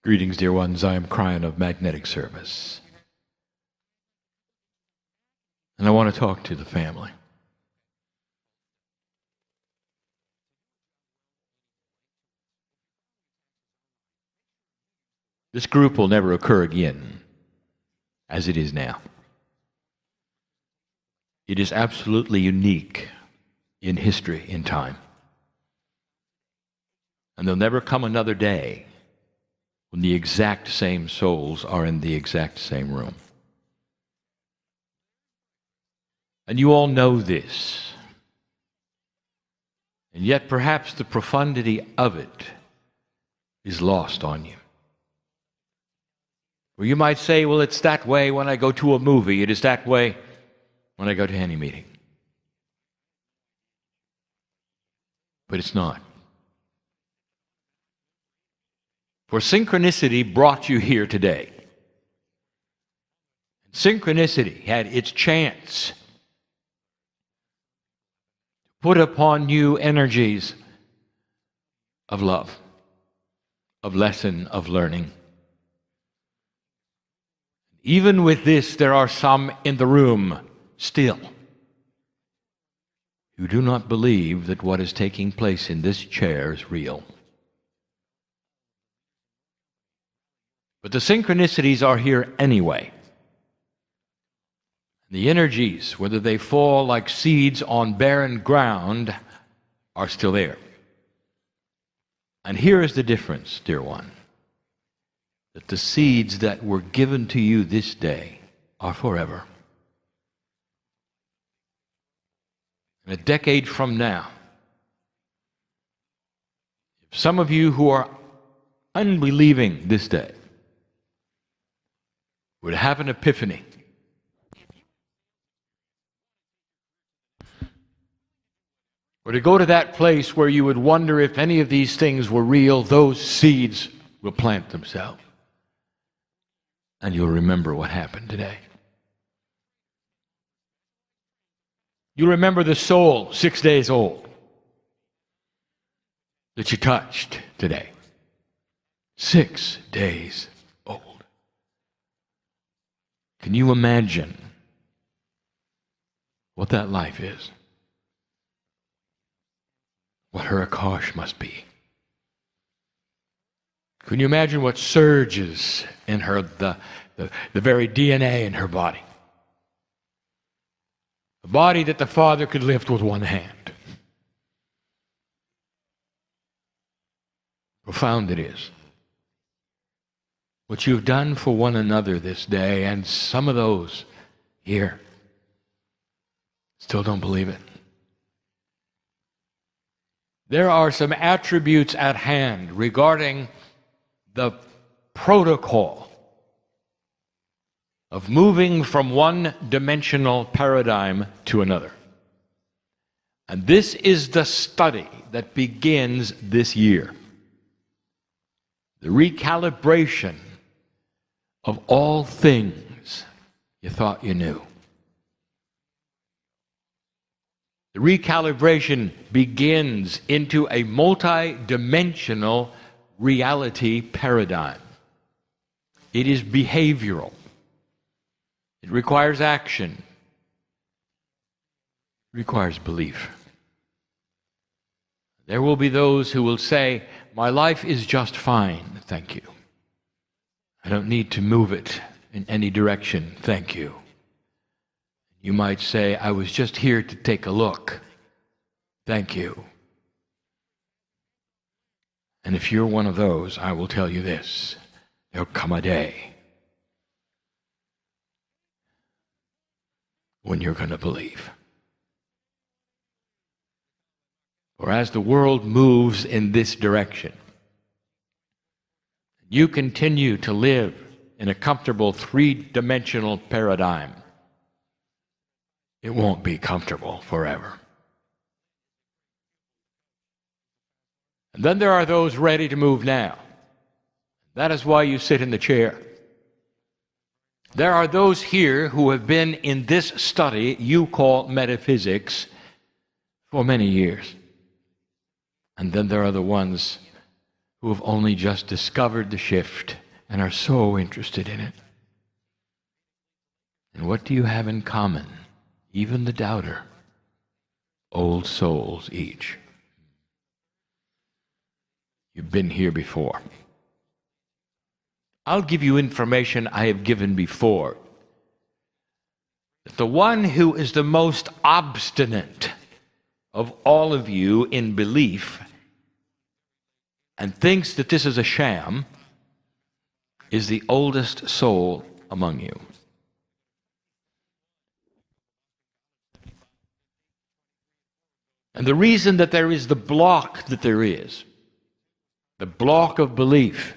Greetings, dear ones. I am Kryon of Magnetic Service. And I want to talk to the family. This group will never occur again as it is now. It is absolutely unique in history, in time. And there'll never come another day when the exact same souls are in the exact same room. And you all know this. And yet perhaps the profundity of it is lost on you. Or you might say, well, it's that way when I go to a movie. It is that way when I go to any meeting. But it's not. For synchronicity brought you here today. Synchronicity had its chance to put upon you energies of love, of lesson, of learning. Even with this, there are some in the room still who do not believe that what is taking place in this chair is real. But the synchronicities are here anyway. The energies, whether they fall like seeds on barren ground, are still there. And here is the difference, dear one, that the seeds that were given to you this day are forever. And a decade from now, if some of you who are unbelieving this day would have an epiphany, or to go to that place where you would wonder if any of these things were real, those seeds will plant themselves. And you'll remember what happened today. You remember the soul 6 days old that you touched today. 6 days old. Can you imagine what that life is? What her Akash must be. Can you imagine what surges in her, the very DNA in her body? A body that the Father could lift with one hand. Profound it is. What you've done for one another this day, and some of those here still don't believe it. There are some attributes at hand regarding the protocol of moving from one-dimensional paradigm to another. And this is the study that begins this year. The recalibration of all things you thought you knew. The recalibration begins into a multi-dimensional reality paradigm. It is behavioral. It requires action. It requires belief. There will be those who will say, my life is just fine, thank you. I don't need to move it in any direction, thank you. You might say, I was just here to take a look. Thank you. And if you're one of those, I will tell you this. There'll come a day when you're going to believe. For as the world moves in this direction, you continue to live in a comfortable three-dimensional paradigm. It won't be comfortable forever. And then there are those ready to move now. That is why you sit in the chair. There are those here who have been in this study you call metaphysics for many years. And then there are the ones who have only just discovered the shift and are so interested in it. And what do you have in common? Even the doubter. Old souls each. You've been here before. I'll give you information I have given before. That the one who is the most obstinate of all of you in belief and thinks that this is a sham is the oldest soul among you. And the reason that there is the block that there is, the block of belief,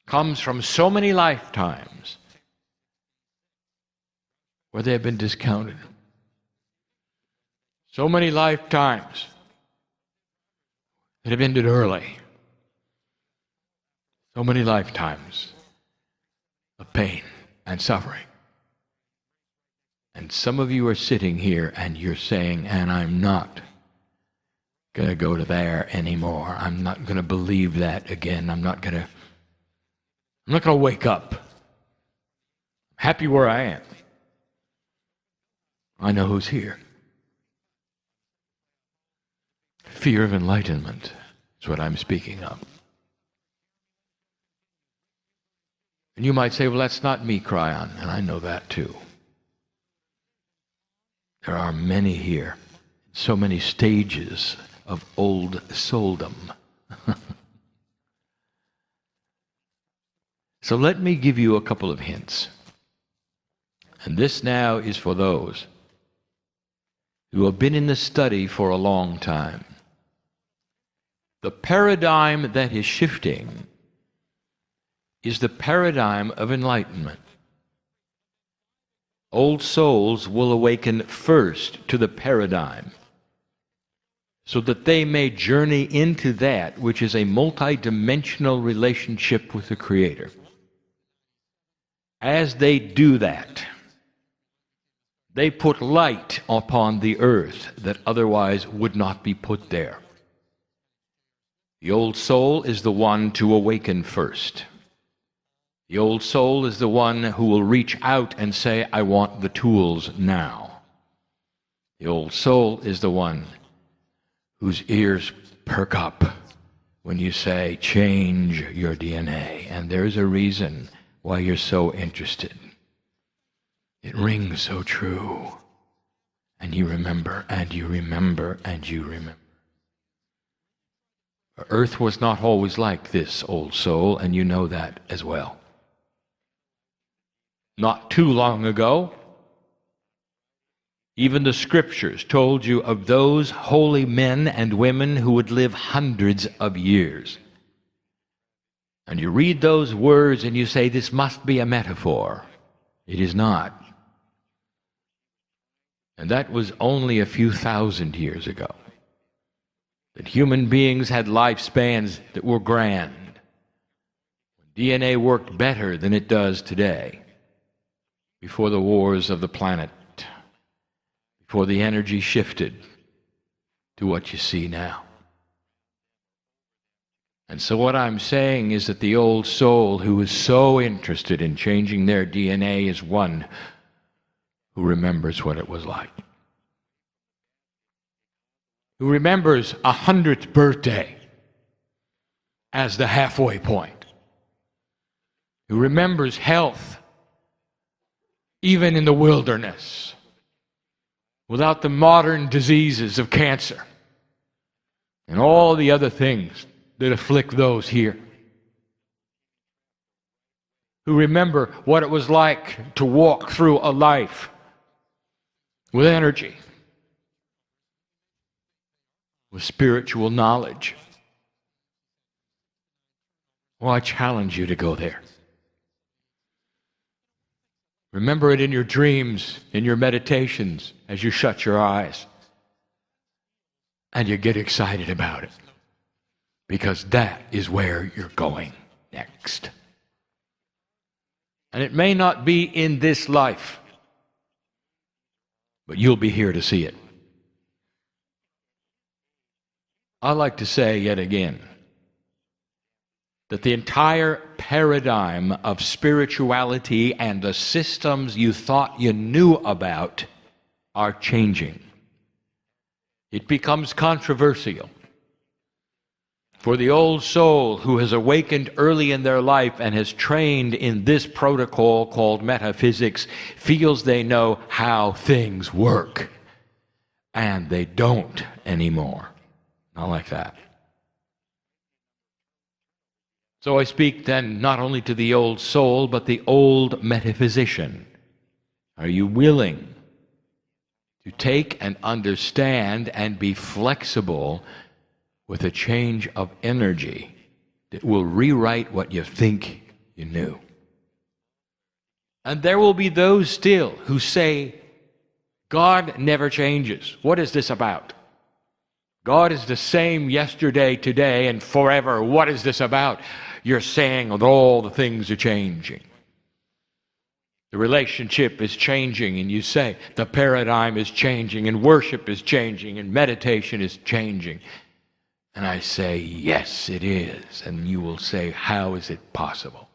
comes from so many lifetimes where they have been discounted. So many lifetimes that have ended early. So many lifetimes of pain and suffering. And some of you are sitting here and you're saying, and I'm not going to go to there anymore. I'm not going to believe that again. I'm not going to wake up. I'm happy where I am. I know who's here. Fear of enlightenment is what I'm speaking of. And you might say, well, that's not me, Kryon, and I know that too. There are many here, so many stages of old souldom. So let me give you a couple of hints. And this now is for those who have been in the study for a long time. The paradigm that is shifting is the paradigm of enlightenment. Old souls will awaken first to the paradigm so that they may journey into that which is a multidimensional relationship with the Creator. As they do that, they put light upon the earth that otherwise would not be put there. The old soul is the one to awaken first. The old soul is the one who will reach out and say, I want the tools now. The old soul is the one whose ears perk up when you say, change your DNA. And there's a reason why you're so interested. It rings so true. And you remember, and you remember, and you remember. Earth was not always like this, old soul, and you know that as well. Not too long ago, even the scriptures told you of those holy men and women who would live hundreds of years. And you read those words and you say, this must be a metaphor. It is not. And that was only a few thousand years ago. That human beings had lifespans that were grand. DNA worked better than it does today. Before the wars of the planet, before the energy shifted to what you see now. And so what I'm saying is that the old soul who is so interested in changing their DNA is one who remembers what it was like. Who remembers 100th birthday as the halfway point. Who remembers health even in the wilderness, without the modern diseases of cancer and all the other things that afflict those here. Who remember what it was like to walk through a life with energy, with spiritual knowledge. Well, I challenge you to go there. Remember it in your dreams, in your meditations, as you shut your eyes. And you get excited about it. Because that is where you're going next. And it may not be in this life, but you'll be here to see it. I like to say yet again, that the entire paradigm of spirituality and the systems you thought you knew about are changing. It becomes controversial. For the old soul who has awakened early in their life and has trained in this protocol called metaphysics feels they know how things work. And they don't anymore. Not like that. So I speak then not only to the old soul, but the old metaphysician. Are you willing to take and understand and be flexible with a change of energy that will rewrite what you think you knew? And there will be those still who say, God never changes. What is this about? God is the same yesterday, today, and forever. What is this about? You're saying that all the things are changing. The relationship is changing, and you say the paradigm is changing, and worship is changing, and meditation is changing. And I say, yes, it is. And you will say, how is it possible?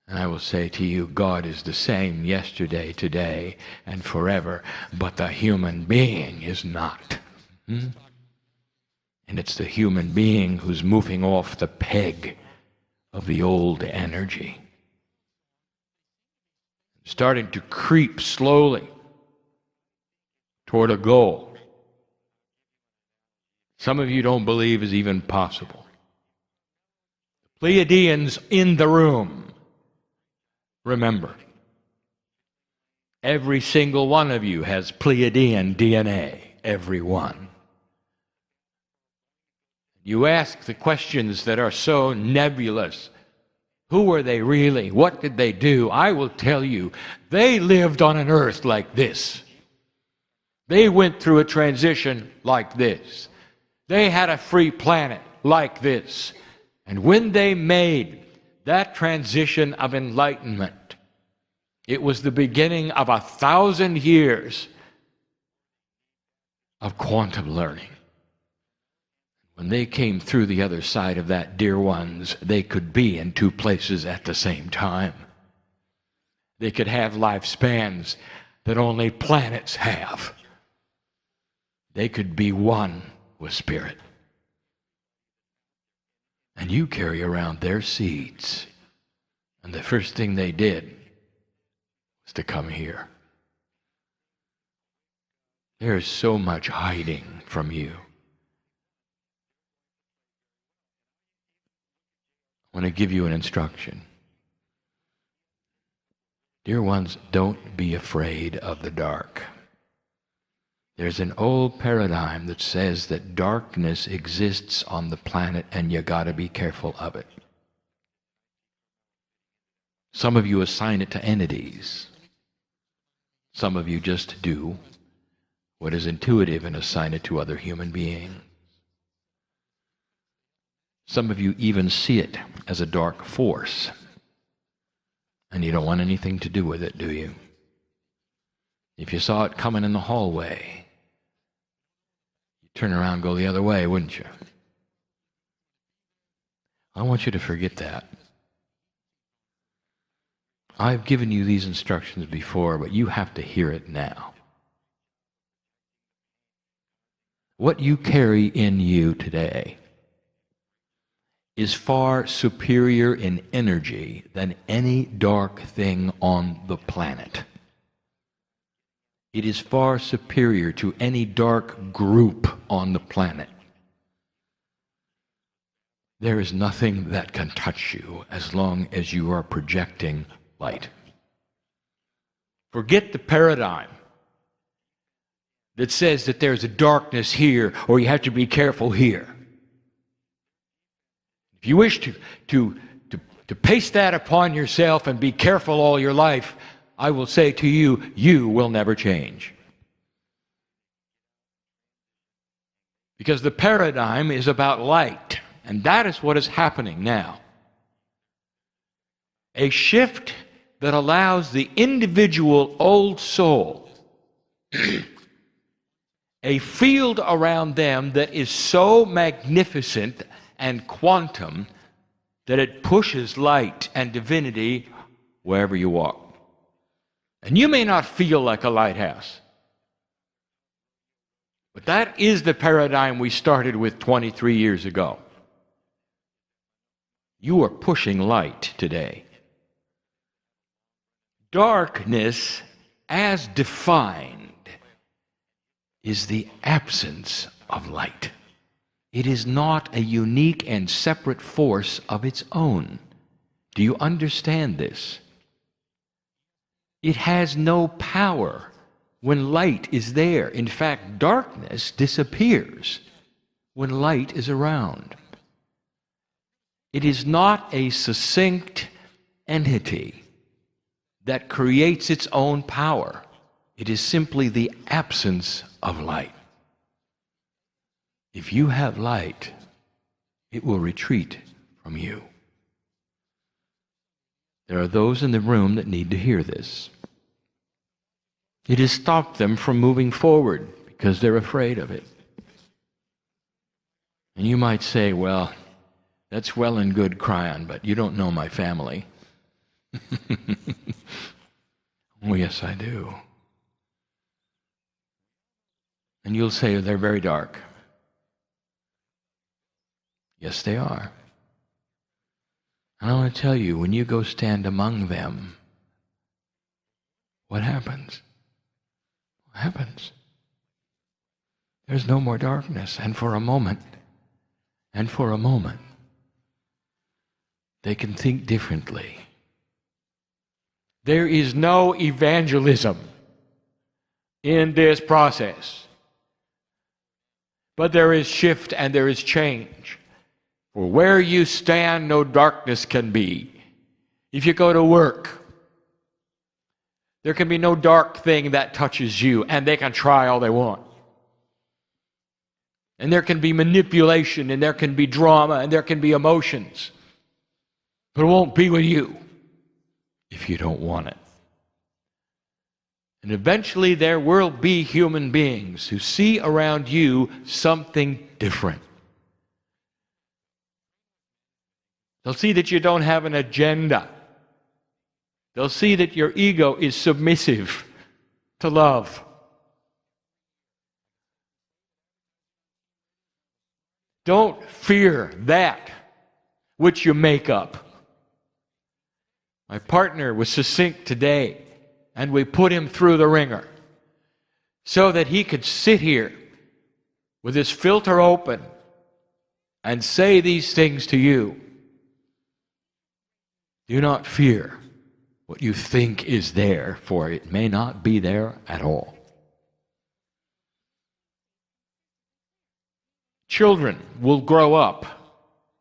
And I will say to you, God is the same yesterday, today, and forever, but the human being is not. And it's the human being who's moving off the peg of the old energy, starting to creep slowly toward a goal some of you don't believe is even possible. Pleiadians in the room, remember, every single one of you has Pleiadian DNA, every one. You ask the questions that are so nebulous. Who were they really? What did they do? I will tell you, they lived on an earth like this. They went through a transition like this. They had a free planet like this. And when they made that transition of enlightenment, it was the beginning of 1,000 years of quantum learning. When they came through the other side of that, dear ones, they could be in two places at the same time. They could have lifespans that only planets have. They could be one with spirit. And you carry around their seeds. And the first thing they did was to come here. There is so much hiding from you. I want to give you an instruction. Dear ones, don't be afraid of the dark. There's an old paradigm that says that darkness exists on the planet and you got to be careful of it. Some of you assign it to entities. Some of you just do what is intuitive and assign it to other human beings. Some of you even see it as a dark force, and you don't want anything to do with it, do you? If you saw it coming in the hallway, you'd turn around and go the other way, wouldn't you? I want you to forget that. I've given you these instructions before, but you have to hear it now. What you carry in you today is far superior in energy than any dark thing on the planet. It is far superior to any dark group on the planet. There is nothing that can touch you as long as you are projecting light. Forget the paradigm that says that there's a darkness here or you have to be careful here. If you wish to paste that upon yourself and be careful all your life, I will say to you, you will never change. Because the paradigm is about light, and that is what is happening now. A shift that allows the individual old soul a field around them that is so magnificent and quantum that it pushes light and divinity wherever you walk. And you may not feel like a lighthouse, but that is the paradigm we started with 23 years ago. You are pushing light today. Darkness, as defined, is the absence of light. It is not a unique and separate force of its own. Do you understand this? It has no power when light is there. In fact, darkness disappears when light is around. It is not a succinct entity that creates its own power. It is simply the absence of light. If you have light, it will retreat from you. There are those in the room that need to hear this. It has stopped them from moving forward because they're afraid of it. And you might say, well, that's well and good, Kryon, but you don't know my family. Oh, yes, I do. And you'll say, they're very dark. Yes, they are. And I want to tell you, when you go stand among them, what happens? What happens? There's no more darkness. And for a moment, they can think differently. There is no evangelism in this process. But there is shift and there is change. For where you stand, no darkness can be. If you go to work, there can be no dark thing that touches you, and they can try all they want. And there can be manipulation, and there can be drama, and there can be emotions. But it won't be with you if you don't want it. And eventually there will be human beings who see around you something different. They'll see that you don't have an agenda. They'll see that your ego is submissive to love. Don't fear that which you make up. My partner was succinct today, and we put him through the ringer so that he could sit here with his filter open and say these things to you. Do not fear what you think is there, for it may not be there at all. Children will grow up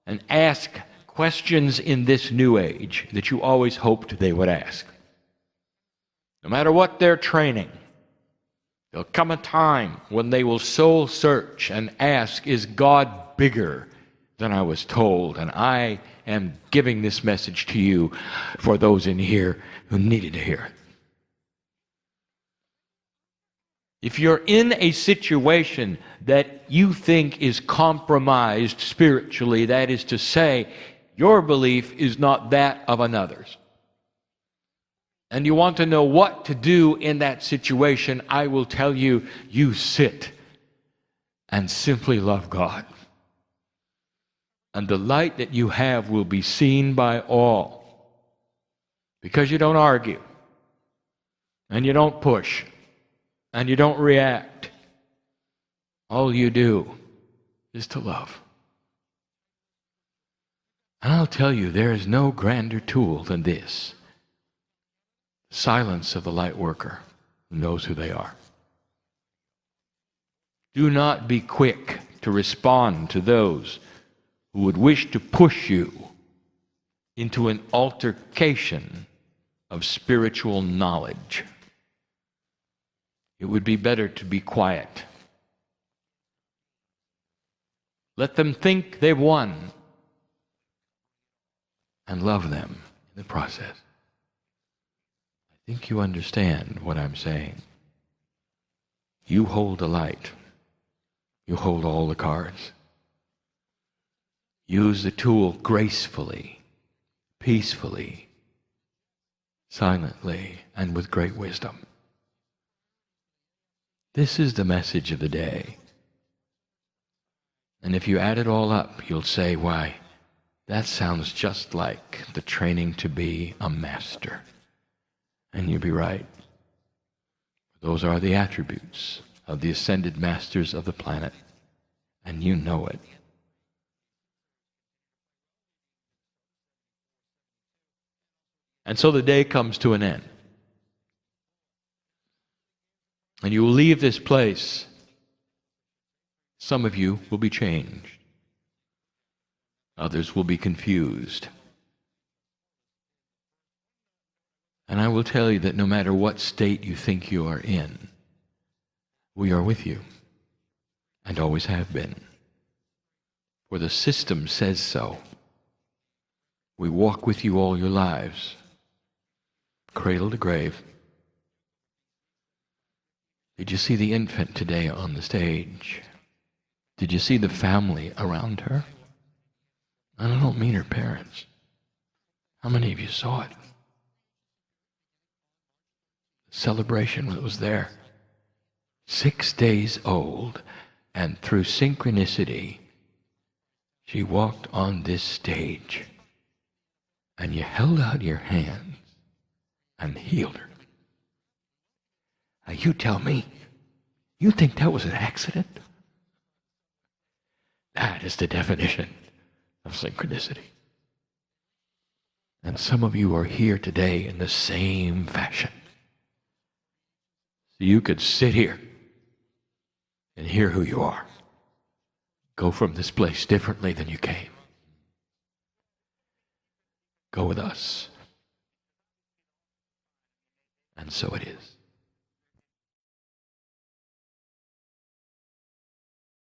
and ask questions in this new age that you always hoped they would ask. No matter what their training, there'll come a time when they will soul search and ask, is God bigger than I was told? And I am giving this message to you for those in here who needed to hear it. If you're in a situation that you think is compromised spiritually, that is to say, your belief is not that of another's, and you want to know what to do in that situation, I will tell you, you sit and simply love God. And the light that you have will be seen by all. Because you don't argue, and you don't push, and you don't react. All you do is to love. And I'll tell you, there is no grander tool than this. Silence of the light worker who knows who they are. Do not be quick to respond to those who would wish to push you into an altercation of spiritual knowledge. It would be better to be quiet. Let them think they've won, and love them in the process. I think you understand what I'm saying. You hold the light. You hold all the cards. Use the tool gracefully peacefully, silently, and with great wisdom. This is the message of the day. And if you add it all up, you'll say, why, that sounds just like the training to be a master. And you'd be right. Those are the attributes of the ascended masters of the planet. And you know it. And so the day comes to an end. And you will leave this place. Some of you will be changed. Others will be confused. And I will tell you that no matter what state you think you are in, we are with you, and always have been. For the system says so. We walk with you all your lives, cradle to grave. Did you see the infant today on the stage? Did you see the family around her? And I don't mean her parents. How many of you saw it? The celebration that was there. 6 days old, and through synchronicity, she walked on this stage, and you held out your hands and healed her. Now you tell me, you think that was an accident? That is the definition of synchronicity. And some of you are here today in the same fashion. So you could sit here and hear who you are. Go from this place differently than you came. Go with us. And so it is.